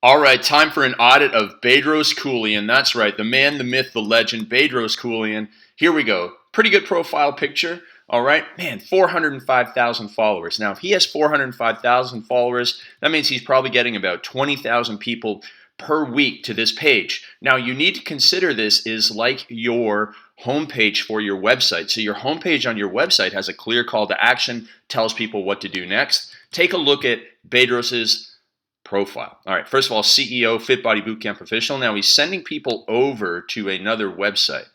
All right, time for an audit of Bedros Keuilian. That's right, the man, the myth, the legend, Bedros Keuilian. Here we go. Pretty good profile picture. All right, man, 405,000 followers. Now, if he has 405,000 followers, that means he's probably getting about 20,000 people per week to this page. Now, you need to consider this is like your homepage for your website. So your homepage on your website has a clear call to action, tells people what to do next. Take a look at Bedros's profile. All right, first of all, CEO, Fit Body Bootcamp Official. Now he's sending people over to another website.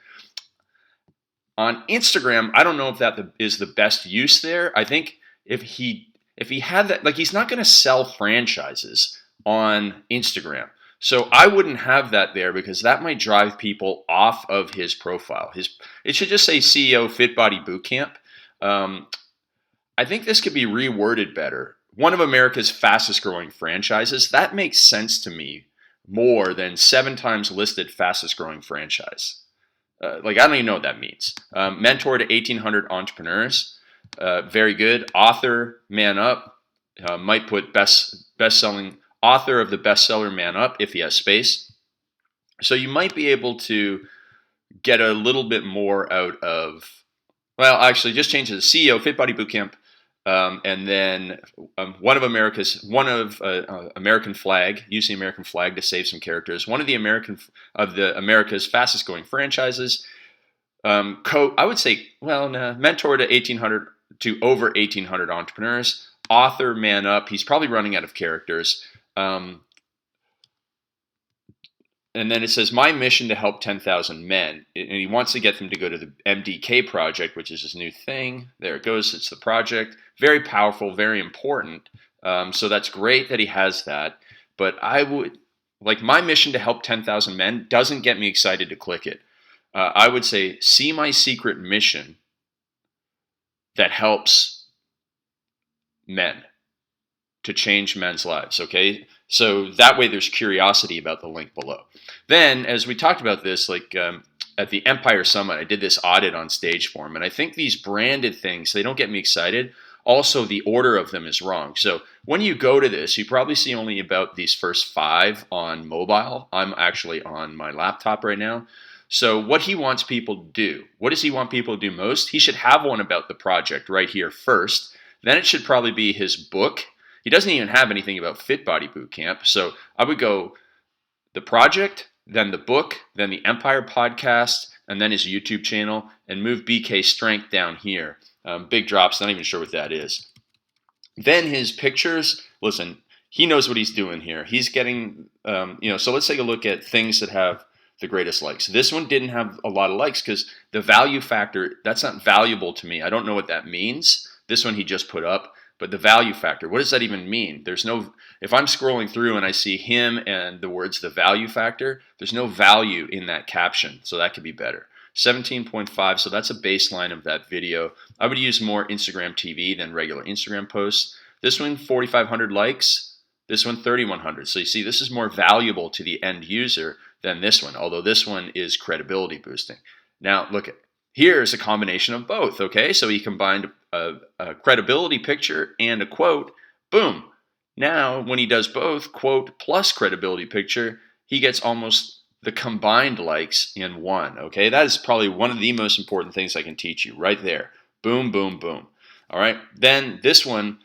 On Instagram, I don't know if that is the best use there. I think if he had that, like, he's not going to sell franchises on Instagram. So I wouldn't have that there because that might drive people off of his profile. It should just say CEO Fit Body Bootcamp. I think this could be reworded better. One of America's fastest growing franchises. That makes sense to me more than 7 times listed fastest growing franchise. I don't even know what that means. Mentor to 1,800 entrepreneurs. Very good. Author, Man Up. Might put best-selling author of the bestseller Man Up if he has space. So you might be able to get a little bit more out of, well, actually just change it to CEO, Fit Body Bootcamp, and then one of American flag, use the American flag to save some characters. One of the America's fastest growing franchises. I would say, mentor to 1,800 to over 1,800 entrepreneurs. Author, Man Up. He's probably running out of characters. And then it says, my mission to help 10,000 men. And he wants to get them to go to the MDK project, which is his new thing. There it goes. It's the project. Very powerful, very important. So that's great that he has that. But I would, my mission to help 10,000 men doesn't get me excited to click it. I would say, see my secret mission that helps men to change men's lives, okay? So that way there's curiosity about the link below. Then, as we talked about this, at the Empire Summit, I did this audit on stage for him, and I think these branded things, they don't get me excited. Also, the order of them is wrong. So when you go to this, you probably see only about these first 5 on mobile. I'm actually on my laptop right now. So what he wants people to do, what does he want people to do most? He should have one about the project right here first. Then it should probably be his book. He doesn't even have anything about Fit Body Bootcamp. So I would go the project, then the book, then the Empire podcast, and then his YouTube channel, and move BK Strength down here. Big drops, not even sure what that is. Then his pictures, listen, he knows what he's doing here. He's getting, so let's take a look at things that have the greatest likes. This one didn't have a lot of likes because the value factor, that's not valuable to me. I don't know what that means. This one he just put up. But the value factor, what does that even mean? If I'm scrolling through and I see him and the words the value factor, there's no value in that caption. So that could be better. 17.5, so that's a baseline of that video. I would use more Instagram TV than regular Instagram posts. This one, 4,500 likes. This one, 3,100. So you see, this is more valuable to the end user than this one, although this one is credibility boosting. Now, look at here's a combination of both, okay? So he combined a credibility picture and a quote. Boom. Now, when he does both, quote plus credibility picture, he gets almost the combined likes in one, okay? That is probably one of the most important things I can teach you right there. Boom, boom, boom. All right? Then this one,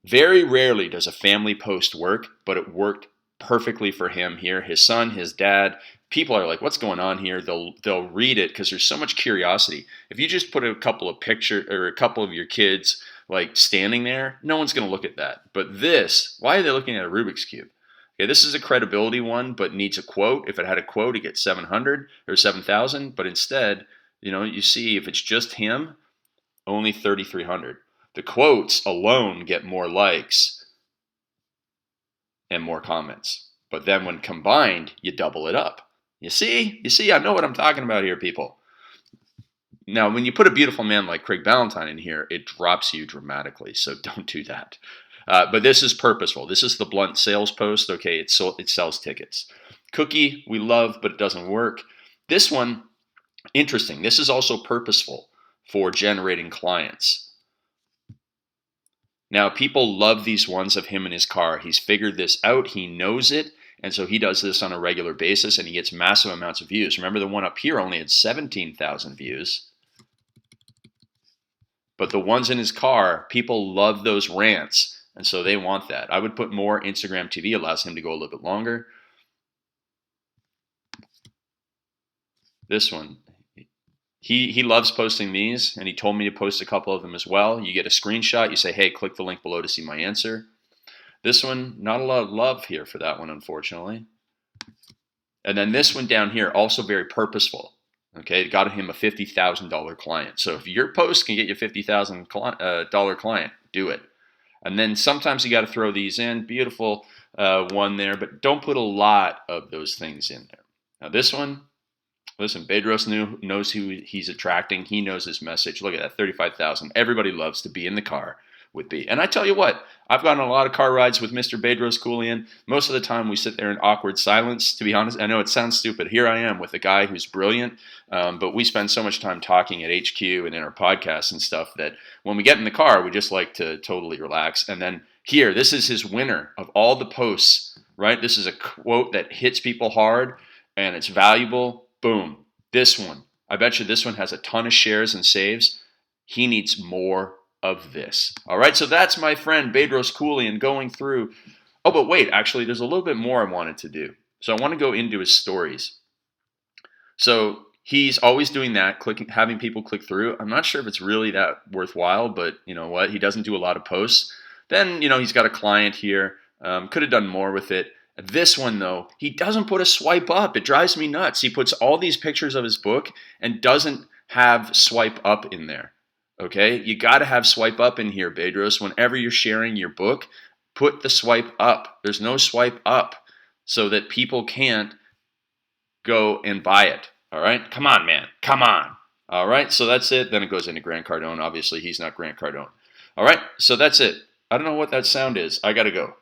very rarely does a family post work, but it worked perfectly for him here. His son, his dad, people are like, what's going on here? They'll read it because there's so much curiosity. If you just put a couple of pictures or a couple of your kids standing there, no one's going to look at that. But this, why are they looking at a Rubik's Cube? Okay, this is a credibility one, but needs a quote. If it had a quote, it gets 700 or 7,000. But instead, you see if it's just him, only 3,300. The quotes alone get more likes and more comments. But then when combined, you double it up. You see, I know what I'm talking about here, people. Now, when you put a beautiful man like Craig Ballantyne in here, it drops you dramatically, so don't do that. But this is purposeful. This is the blunt sales post. Okay, it sells tickets. Cookie, we love, but it doesn't work. This one, interesting. This is also purposeful for generating clients. Now, people love these ones of him in his car. He's figured this out. He knows it. And so he does this on a regular basis and he gets massive amounts of views. Remember, the one up here only had 17,000 views. But the ones in his car, people love those rants. And so they want that. I would put more Instagram TV, allows him to go a little bit longer. This one, he loves posting these, and he told me to post a couple of them as well. You get a screenshot, you say, hey, click the link below to see my answer. This one, not a lot of love here for that one, unfortunately. And then this one down here, also very purposeful. Okay, it got him a $50,000 client. So if your post can get you a $50,000 client, do it. And then sometimes you got to throw these in. Beautiful one there, but don't put a lot of those things in there. Now this one, listen, Bedros knows who he's attracting. He knows his message. Look at that, 35,000. Everybody loves to be in the car with B. And I tell you what, I've gotten a lot of car rides with Mr. Bedros Keuilian. Most of the time we sit there in awkward silence, to be honest. I know it sounds stupid. Here I am with a guy who's brilliant, but we spend so much time talking at HQ and in our podcasts and stuff that when we get in the car, we just like to totally relax. And then here, this is his winner of all the posts, right? This is a quote that hits people hard and it's valuable. Boom. This one. I bet you this one has a ton of shares and saves. He needs more of this. All right, so that's my friend Bedros Keuilian going through. Oh, but wait, actually, there's a little bit more I wanted to do. So I want to go into his stories. So he's always doing that, having people click through. I'm not sure if it's really that worthwhile, but you know what? He doesn't do a lot of posts. Then, you know, he's got a client here. Could have done more with it. This one, though, he doesn't put a swipe up. It drives me nuts. He puts all these pictures of his book and doesn't have swipe up in there. Okay, you got to have swipe up in here, Bedros. Whenever you're sharing your book, put the swipe up. There's no swipe up so that people can't go and buy it. All right, come on, man, come on. All right, so that's it. Then it goes into Grant Cardone. Obviously, he's not Grant Cardone. All right, so that's it. I don't know what that sound is. I got to go.